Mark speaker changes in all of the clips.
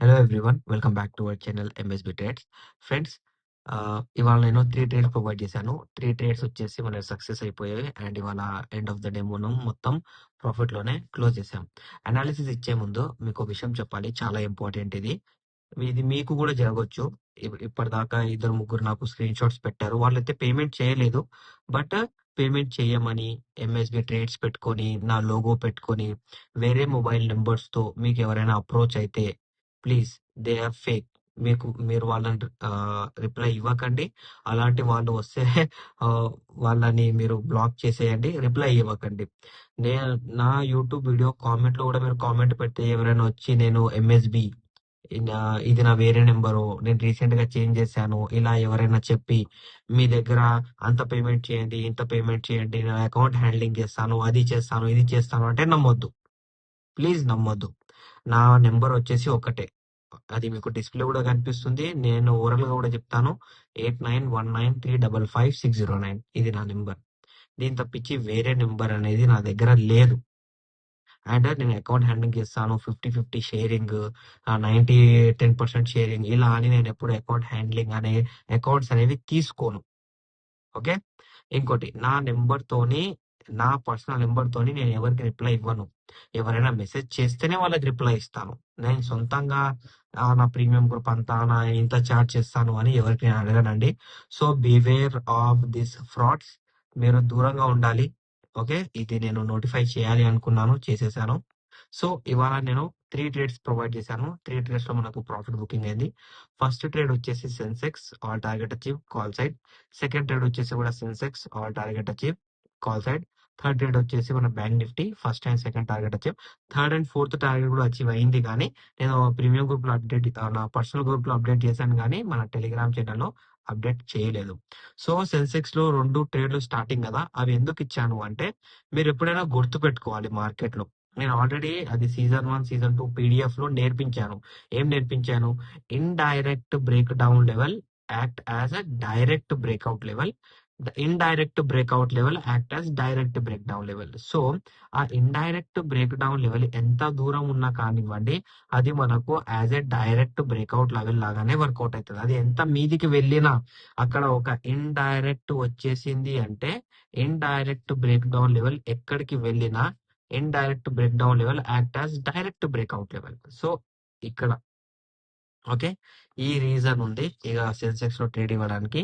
Speaker 1: Hello everyone. Welcome back to our channel MSB trades. Friends, ఇవాళ నేను 3 trades provide చేశాను. 3 trades వచ్చేసి మనకి సక్సెస్ అయిపోయాయి. అండ్ ఇవాళ ఎండ్ ఆఫ్ ద డే మనం మొత్తం ప్రాఫిట్‌లోనే క్లోజ్ చేసాం. అనాలిసిస్ ఇచ్చే ముందు మీకో విషయం చెప్పాలి. చాలా ఇంపార్టెంట్ ఇది. ఇది మీకు కూడా జరగొచ్చు. ఇప్పటిదాకా ఇద్దరు ముగ్గురు నాకు స్క్రీన్ షాట్స్ పెట్టారు. వాళ్ళైతే పేమెంట్ చేయలేదు. బట్ పేమెంట్ చేయమని ఎంఎస్‌బి ట్రేడ్స్ పెట్టుకొని, నా లోగో పెట్టుకొని, వేరే మొబైల్ నంబర్స్‌తో మీకు ఎవరైనా అప్రోచ్ అయితే ప్లీజ్, దే ఆర్ ఫేక్. మీరు వాళ్ళని రిప్లై ఇవ్వకండి. అలాంటి వాళ్ళు వస్తే ఆహ్, వాళ్ళని మీరు బ్లాక్ చేసేయండి. రిప్లై ఇవ్వకండి. నేను నా యూట్యూబ్ వీడియో కామెంట్‌లో కూడా మీరు కామెంట్ పెడితే ఎవరైనా వచ్చి నేను ఎంఎస్‌బి ఇది నా వేరే నెంబరు. నేను రీసెంట్ గా చేంజ్ చేశాను. ఇలా ఎవరైనా చెప్పి మీ దగ్గర అంత పేమెంట్ చేయండి, ఇంత పేమెంట్ చేయండి, నేను అకౌంట్ హ్యాండ్లింగ్ చేస్తాను, అది చేస్తాను, ఇది చేస్తాను అంటే నమ్మొద్దు. ప్లీజ్ నమ్మొద్దు. నా నెంబర్ వచ్చేసి ఒకటే. అది మీకు డిస్‌ప్లే కూడా కనిపిస్తుంది. నేను ఓరల్‌గా కూడా చెప్తాను. 8919355609 ఇది నా నెంబర్. దీని తప్పించి వేరే నెంబర్ అనేది నా దగ్గర లేదు. అండ్ నేను అకౌంట్ హ్యాండ్లింగ్ చేస్తాను. 50-50 షేరింగ్, 90-10% షేరింగ్ ఇలా అని నేను ఎప్పుడు అకౌంట్ హ్యాండ్లింగ్ అనే అకౌంట్స్ అనేవి తీసుకోను. ఓకే. ఇంకోటి నా పర్సనల్ నెంబర్ తోని నేను ఎవరికి రిప్లై ఇవ్వను. ఎవరైనా మెసేజ్ చేస్తేనే వాళ్ళకి రిప్లై ఇస్తాను. నేను సొంతంగా నా ప్రీమియం గ్రూప్ అంతా ఇంత చార్జ్ చేస్తాను అని ఎవరికి నేను అడగనండి. So beware of this frauds. మీరు దూరంగా ఉండాలి. ఓకే. ఇది నేను నోటిఫై చేయాలి అనుకున్నాను, చేసేసాను. సో ఇవాళ నేను 3 ట్రేడ్స్ ప్రొవైడ్ చేశాను. 3 ట్రేడ్స్ లో మనకు ప్రాఫిట్ బుకింగ్ అయింది. ఫస్ట్ ట్రేడ్ వచ్చేసి Sensex all target achieve call side. Second trade వచ్చేసి కూడా Sensex all target achieve call side. Third trade వచ్చేసి మన bank Nifty first and second target achieve. Third and fourth target కూడా అచీవ్ అయింది. కానీ నేను ప్రీమియం గ్రూప్ లో నా పర్సనల్ గ్రూప్ లో అప్డేట్ చేశాను, కానీ మన టెలిగ్రామ్ ఛానల్లో అప్డేట్ చేయలేదు. సో సెన్సెక్స్ లో 2 ట్రేడ్లు స్టార్టింగ్ కదా, అవి ఎందుకు ఇచ్చాను అంటే మీరు ఎప్పుడైనా గుర్తు పెట్టుకోవాలి మార్కెట్ లో. నేను ఆల్రెడీ అది సీజన్ 1 సీజన్ 2 పీడిఎఫ్ లో నేర్పించాను. ఏం నేర్పించాను? Indirect break down level act as a direct breakout level. The indirect breakout level act as direct break down level. So ఆ ఇండైరెక్ట్ బ్రేక్ డౌన్ లెవెల్ ఎంత దూరం ఉన్నా కానివ్వండి, అది మనకు as a direct breakout level లాగానే వర్కౌట్ అవుతుంది. అది ఎంత మీదికి వెళ్ళినా, అక్కడ ఒక ఇండైరెక్ట్ వచ్చేసింది అంటే ఇండైరెక్ట్ బ్రేక్ డౌన్ లెవెల్ ఎక్కడికి వెళ్ళినా indirect break down level act as direct breakout level. So ఇక్కడ ఓకే. ఈ రీజన్ ఉంది ఇక సెన్సెక్స్ లో ట్రేడ్ ఇవ్వడానికి.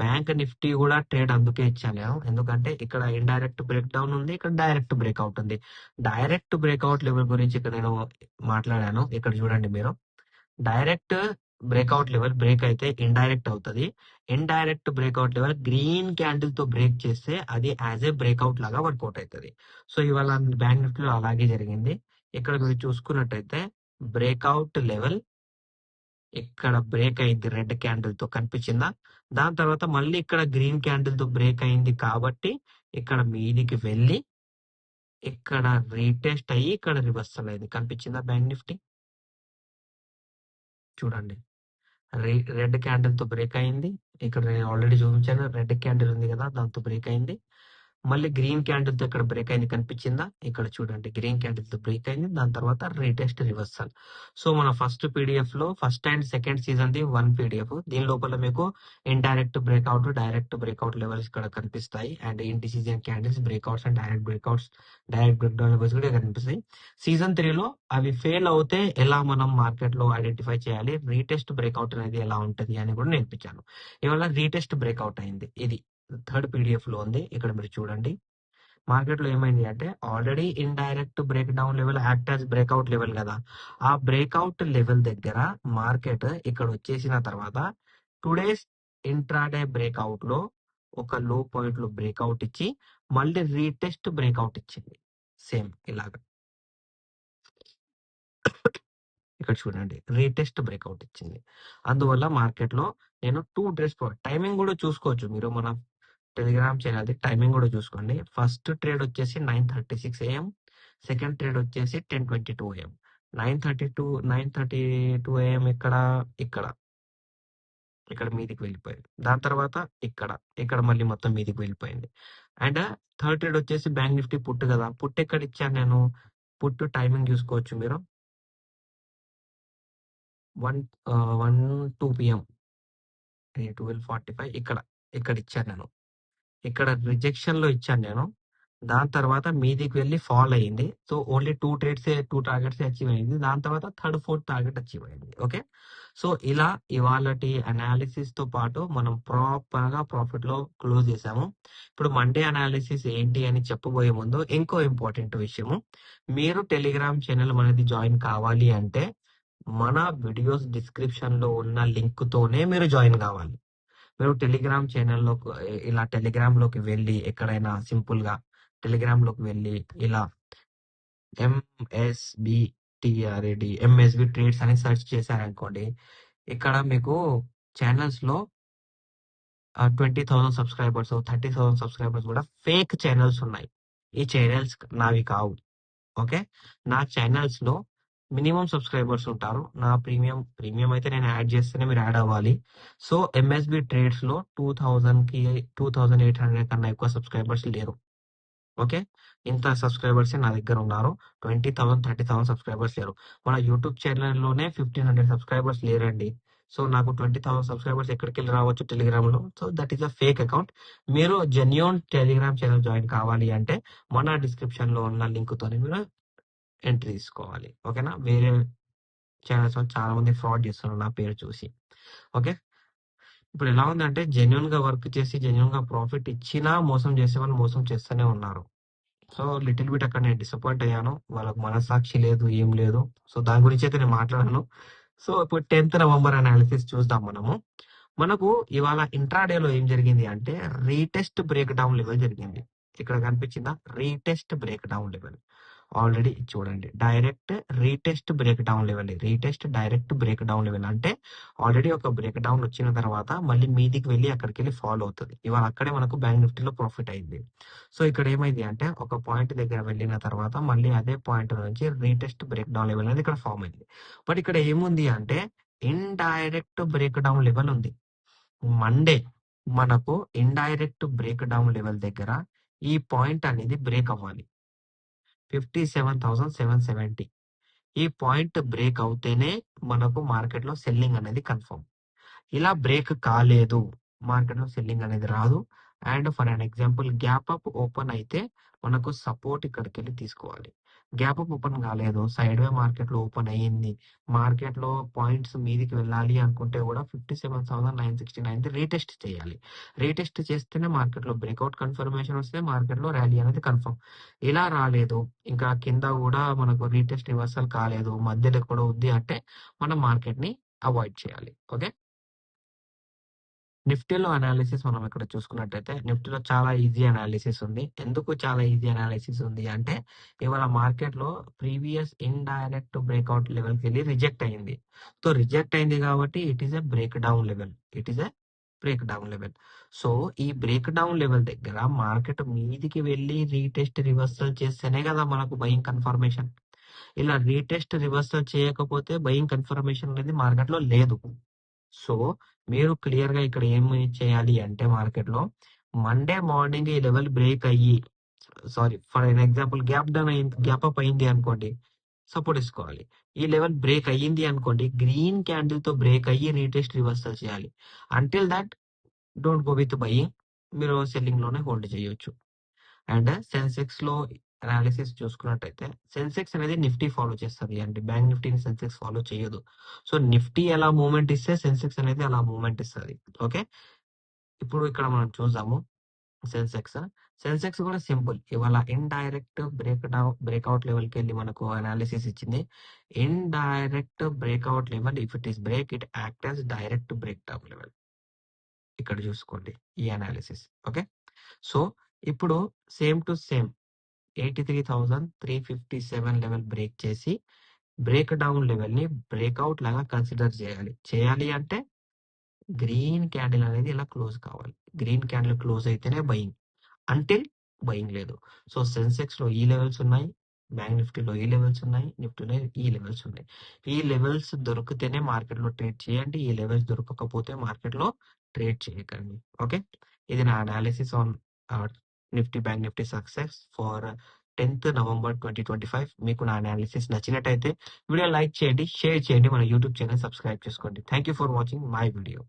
Speaker 1: బ్యాంక్ నిఫ్టీ కూడా ట్రేడ్ అందుకే ఇచ్చాను నేను. ఎందుకంటే ఇక్కడ ఇండైరెక్ట్ బ్రేక్ డౌన్ ఉంది, ఇక్కడ డైరెక్ట్ బ్రేక్అవుట్ ఉంది. డైరెక్ట్ బ్రేక్అవుట్ లెవెల్ గురించి ఇక్కడ నేను మాట్లాడాను. ఇక్కడ చూడండి మీరు. డైరెక్ట్ బ్రేక్అవుట్ లెవెల్ బ్రేక్ అయితే ఇండైరెక్ట్ అవుతుంది. Indirect breakout level green candle తో బ్రేక్ చేస్తే అది యాజ్ ఏ బ్రేక్అవుట్ లాగా వర్కౌట్ అవుతుంది. సో ఇవాళ బ్యాంక్ నిఫ్టీలో అలాగే జరిగింది. ఇక్కడ మీరు చూసుకున్నట్టయితే బ్రేక్అవుట్ లెవెల్ ఇక్కడ బ్రేక్ అయింది రెడ్ క్యాండిల్ తో, కనిపించిందా? దాని తర్వాత మళ్ళీ ఇక్కడ గ్రీన్ క్యాండిల్ తో బ్రేక్ అయింది కాబట్టి ఇక్కడ మీదికి వెళ్ళి ఇక్కడ రీటెస్ట్ అయ్యి ఇక్కడ రివర్సల్ అయింది. కనిపించిందా బ్యాంక్ నిఫ్టీ? చూడండి. రెడ్ క్యాండిల్ తో బ్రేక్ అయింది. ఇక్కడ నేను ఆల్రెడీ చూపించాను. రెడ్ క్యాండిల్ ఉంది కదా, దాంతో బ్రేక్ అయింది. మళ్ళీ గ్రీన్ క్యాండిల్ తో ఇక్కడ బ్రేక్ అయింది. కనిపించిందా? ఇక్కడ చూడండి, గ్రీన్ క్యాండిల్ తో బ్రేక్ అయింది. దాని తర్వాత రీటెస్ట్ రివర్సల్. సో మన ఫస్ట్ పీడిఎఫ్ లో first and second season the 1 PDF. దీని లోపల మీకు indirect breakout, direct breakout levels ఇక్కడ కనిపిస్తాయి. And indecision candles, breakouts and direct breakouts, direct break down levels కూడా కనిపిస్తాయి. సీజన్ 3 లో అవి ఫెయిల్ అవుతే ఎలా మనం మార్కెట్ లో ఐడెంటిఫై చేయాలి, రీటెస్ట్ బ్రేక్అవుట్ అనేది ఎలా ఉంటది అని కూడా నేర్పించాను. ఇవాళ రీటెస్ట్ బ్రేక్అవుట్ అయింది. ఇది థర్డ్ పీడిఎఫ్ లో ఉంది. ఇక్కడ మీరు చూడండి. మార్కెట్ లో ఏమైంది అంటే already indirect break down level act as breakout level కదా, ఆ బ్రేక్అవుట్ లెవెల్ దగ్గర మార్కెట్ ఇక్కడ వచ్చేసిన తర్వాత టుడేస్ ఇంట్రాడే బ్రేక్అవుట్ లో ఒక లో పాయింట్ లో బ్రేక్అవుట్ ఇచ్చి మళ్ళీ రీటెస్ట్ బ్రేక్అవుట్ ఇచ్చింది. సేమ్ ఇలాగా ఇక్కడ చూడండి, రీటెస్ట్ బ్రేక్అవుట్ ఇచ్చింది. అందువల్ల మార్కెట్ లో నేను 2 ట్రేడ్స్ టైమింగ్ కూడా చూసుకోవచ్చు మీరు. మన టెలిగ్రామ్ ఛానల్ టైమింగ్ కూడా చూసుకోండి. ఫస్ట్ ట్రేడ్ వచ్చేసి 9:36 AM. సెకండ్ ట్రేడ్ వచ్చేసి 10:22 AM. 9:32 AM ఇక్కడ ఇక్కడ ఇక్కడ మీదికి వెళ్ళిపోయింది. దాని తర్వాత ఇక్కడ ఇక్కడ మళ్ళీ మొత్తం మీదికి వెళ్ళిపోయింది. అండ్ థర్డ్ ట్రేడ్ వచ్చేసి బ్యాంక్ నిఫ్టీ పుట్టు కదా, పుట్టు ఎక్కడ ఇచ్చాను నేను? పుట్టు టైమింగ్ చూసుకోవచ్చు మీరు. 2 PM 12:45 ఇక్కడ ఇచ్చాను నేను. ఇక్కడ రిజెక్షన్‌లో ఇచ్చాను నేను. దాని తర్వాత మీదికి వెళ్లి ఫాల్ అయింది. సో, ఓన్లీ 2 టార్గెట్సే అచీవ్ అయింది. దాని తర్వాత థర్డ్, ఫోర్త్ టార్గెట్ అచీవ్ అయింది. ఓకే. సో, ఇలా ఇవాళటి అనాలిసిస్‌తో పాటు మనం ప్రాపర్‌గా ప్రాఫిట్‌లో క్లోజ్ చేసాము. ఇప్పుడు మండే అనాలిసిస్ ఏంటి అని చెప్పబోయే ముందు ఇంకో ఇంపార్టెంట్ విషయము. మీరు టెలిగ్రామ్ ఛానల్ మనది జాయిన్ కావాలి అంటే మన వీడియోస్ డిస్క్రిప్షన్‌లో ఉన్న లింక్‌తోనే మీరు జాయిన్ కావాలి. మీరు టెలిగ్రామ్ ఛానల్‌లో ఇలా టెలిగ్రామ్‌లోకి వెళ్లి ఎక్కడైనా సింపుల్‌గా టెలిగ్రామ్‌లోకి వెళ్లి ఇలా ఎంఎస్బి ట్రేడ్స్ అని సెర్చ్ చేశారనుకోండి. ఇక్కడ మీకు ఛానల్స్‌లో 20,000 సబ్స్క్రైబర్స్, 30,000 సబ్స్క్రైబర్స్ కూడా ఫేక్ ఛానల్స్ ఉన్నాయి. ఈ ఛానల్స్ నావి కావు. ఓకే. నా ఛానల్స్ లో మినిమం సబ్స్క్రైబర్స్ ఉంటారు. నా ప్రీమియం అయితే నేను యాడ్ చేస్తేనే మీరు యాడ్ అవ్వాలి. సో ఎంఎస్బి ట్రేడ్స్ లో 2,800 కన్నా ఎక్కువ సబ్స్క్రైబర్స్ లేరు. ఓకే. ఇంత సబ్స్క్రైబర్స్ నా దగ్గర ఉన్నారు. 20,000 30,000 సబ్స్క్రైబర్స్ లేరు. మన యూట్యూబ్ ఛానల్లోనే 1,500 సబ్స్క్రైబర్స్ లేరండి. సో నాకు 20,000 సబ్స్క్రైబర్స్ ఎక్కడికి వెళ్ళి రావచ్చు టెలిగ్రామ్ లో. So that is a fake account. మీరు జెన్యూన్ టెలిగ్రామ్ ఛానల్ జాయిన్ కావాలి అంటే మన డిస్క్రిప్షన్ లో ఉన్న లింక్ తోని మీరు ఎంట్రీ తీసుకోవాలి. ఓకేనా. వేరే ఛానల్స్ వాళ్ళు చాలా మంది ఫ్రాడ్ చేస్తున్నారు నా పేరు చూసి. ఓకే. ఇప్పుడు ఎలా ఉందంటే జెన్యున్ గా వర్క్ చేసి జెన్యున్ గా ప్రాఫిట్ ఇచ్చినా మోసం చేసే వాళ్ళు మోసం చేస్తూనే ఉన్నారు. సో లిటిల్ బిట్ అక్కడ నేను డిసప్పాయింట్ అయ్యాను. వాళ్ళకి మనసాక్షి లేదు, ఏం లేదు. సో దాని గురించి అయితే నేను మాట్లాడాను. సో ఇప్పుడు 10th నవంబర్ అనాలిసిస్ చూద్దాం మనము. మనకు ఇవాళ ఇంట్రాడేలో ఏం జరిగింది అంటే రీటెస్ట్ బ్రేక్ డౌన్ లెవెల్ జరిగింది. ఇక్కడ కనిపించిందా retest break down level. Already చూడండి direct retest break down level, retest direct break down level అంటే ఆల్రెడీ ఒక బ్రేక్ డౌన్ వచ్చిన తర్వాత మళ్ళీ మీదికి వెళ్ళి అక్కడికి వెళ్ళి ఫాలో అవుతుంది. ఇవాళ అక్కడే మనకు బ్యాంక్ నిఫ్టీలో ప్రాఫిట్ అయింది. సో ఇక్కడ ఏమైంది అంటే ఒక పాయింట్ దగ్గర వెళ్ళిన తర్వాత మళ్ళీ అదే పాయింట్ నుంచి రీటెస్ట్ బ్రేక్ డౌన్ లెవెల్ అనేది ఇక్కడ ఫామ్ అయింది. బట్ ఇక్కడ ఏముంది అంటే ఇండైరెక్ట్ బ్రేక్ డౌన్ లెవెల్ ఉంది. మండే మనకు ఇండైరెక్ట్ బ్రేక్ డౌన్ లెవెల్ దగ్గర ఈ పాయింట్ అనేది బ్రేక్ అవ్వాలి. 57,770 ఈ పాయింట్ బ్రేక్ అవుతేనే మనకు మార్కెట్ లో సెల్లింగ్ అనేది కన్ఫర్మ్. ఇలా బ్రేక్ కాలేదు, మార్కెట్ లో సెల్లింగ్ అనేది రాదు. And for an example gap up open అయితే మనకు సపోర్ట్ ఇక్కడికి వెళ్ళి తీసుకోవాలి. గ్యాప్ అప్ ఓపెన్ కాలేదు, సైడ్ వే మార్కెట్ లో ఓపెన్ అయ్యింది. మార్కెట్ లో పాయింట్స్ మీదికి వెళ్ళాలి అనుకుంటే కూడా 57,969 రీటెస్ట్ చేయాలి. రీటెస్ట్ చేస్తేనే మార్కెట్ లో బ్రేక్అవుట్ కన్ఫర్మేషన్ వస్తే మార్కెట్ లో ర్యాలీ అనేది కన్ఫర్మ్. ఇలా రాలేదు, ఇంకా కింద కూడా మనకు రీటెస్ట్ రివర్సల్ కాలేదు, మధ్యలో కూడా ఉంది అంటే మనం మార్కెట్ ని అవాయిడ్ చేయాలి. ఓకే. నిఫ్టీలో అనాలిసిస్ మనం ఇక్కడ చూసుకున్నట్టయితే నిఫ్టీలో చాలా ఈజీ అనాలిసిస్ ఉంది. ఎందుకు చాలా ఈజీ అనాలిసిస్ ఉంది అంటే ఇవాళ మార్కెట్ లో ప్రీవియస్ ఇండైరెక్ట్ బ్రేక్అవుట్ లెవెల్ కి వెళ్ళి రిజెక్ట్ అయింది. సో రిజెక్ట్ అయింది కాబట్టి it is a break down level. It is a break down level. So ఈ బ్రేక్ డౌన్ లెవెల్ దగ్గర మార్కెట్ మీదికి వెళ్ళి రీటెస్ట్ రివర్సల్ చేస్తేనే కదా మనకు బయింగ్ కన్ఫర్మేషన్. ఇలా రీటెస్ట్ రివర్సల్ చేయకపోతే బయింగ్ కన్ఫర్మేషన్ అనేది మార్కెట్ లో లేదు. సో మీరు క్లియర్ గా ఇక్కడ ఏమి చేయాలి అంటే మార్కెట్ లో మండే మార్నింగ్ ఈ లెవెల్ బ్రేక్ అయ్యి, sorry for an example gap up అయింది అనుకోండి, సపోర్ట్ తీసుకోవాలి. ఈ లెవెల్ బ్రేక్ అయ్యింది అనుకోండి, గ్రీన్ క్యాండిల్ తో బ్రేక్ అయ్యి రీటెస్ట్ రివర్సల్ చేయాలి. Until that don't go with buying, మీరు సెల్లింగ్ లోనే హోల్డ్ చేయొచ్చు. అండ్ సెన్సెక్స్ లో అనాలిసిస్ చూసుకున్నట్టయితే సెన్సెక్స్ అనేది నిఫ్టీ ఫాలో చేస్తుంది అండి, బ్యాంక్ నిఫ్టీని సెన్సెక్స్ ఫాలో చేయదు. సో నిఫ్టీ ఎలా మూవ్మెంట్ ఇస్తే సెన్సెక్స్ అనేది అలా మూవ్మెంట్ ఇస్తుంది. ఓకే. ఇప్పుడు ఇక్కడ మనం చూద్దాము సెన్సెక్స్. సెన్సెక్స్ కూడా సింపుల్. ఇవాళ ఇండైరెక్ట్ బ్రేక్అవుట్ లెవెల్ కి వెళ్ళి మనకు అనాలిసిస్ ఇచ్చింది. Indirect breakout level if it is break it act as direct break down level. ఇక్కడ చూసుకోండి ఈ అనాలిసిస్. ఓకే. సో ఇప్పుడు same to same 83,357 level break చేసి బ్రేక్ డౌన్ లెవెల్ ని బ్రేక్అవుట్ లాగా కన్సిడర్ చేయాలి. చేయాలి అంటే గ్రీన్ క్యాండిల్ అనేది ఇలా క్లోజ్ కావాలి. గ్రీన్ క్యాండిల్ క్లోజ్ అయితేనే బయింగ్, అంటిల్ బయింగ్ లేదు. సో సెన్సెక్స్ లో ఈ లెవెల్స్ ఉన్నాయి, బ్యాంక్ నిఫ్టీలో ఈ లెవెల్స్ ఉన్నాయి, నిఫ్టీలో ఈ లెవెల్స్ ఉన్నాయి. ఈ లెవెల్స్ దొరికితేనే మార్కెట్ లో ట్రేడ్ చేయండి. ఈ లెవెల్స్ దొరకకపోతే మార్కెట్ లో ట్రేడ్ చేయకండి. ఓకే. ఇది నా analysis on Nifty bank Nifty success for 10th November 2025. మీకు నా అనాలిసిస్ నచ్చినట్టయితే వీడియో లైక్ చేయండి, షేర్ చేయండి, మన యూట్యూబ్ ఛానల్ సబ్స్క్రైబ్ చేసుకోండి. Thank you for watching my video.